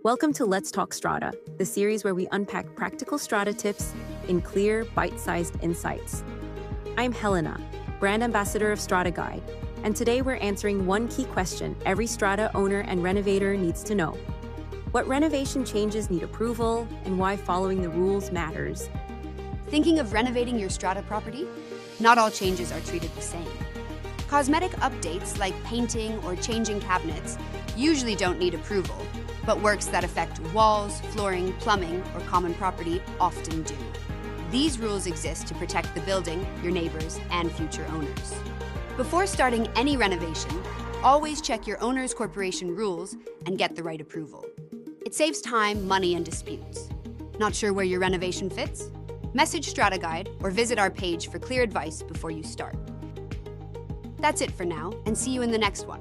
Welcome to Let's Talk Strata, the series where we unpack practical strata tips in clear, bite-sized insights. I'm Helena, brand ambassador of Strata Guide, and today we're answering one key question every strata owner and renovator needs to know. What renovation changes need approval, and why following the rules matters. Thinking of renovating your strata property? Not all changes are treated the same. Cosmetic updates like painting or changing cabinets usually don't need approval, but works that affect walls, flooring, plumbing, or common property often do. These rules exist to protect the building, your neighbors, and future owners. Before starting any renovation, always check your owner's corporation rules and get the right approval. It saves time, money, and disputes. Not sure where your renovation fits? Message Strata Guide or visit our page for clear advice before you start. That's it for now, and see you in the next one.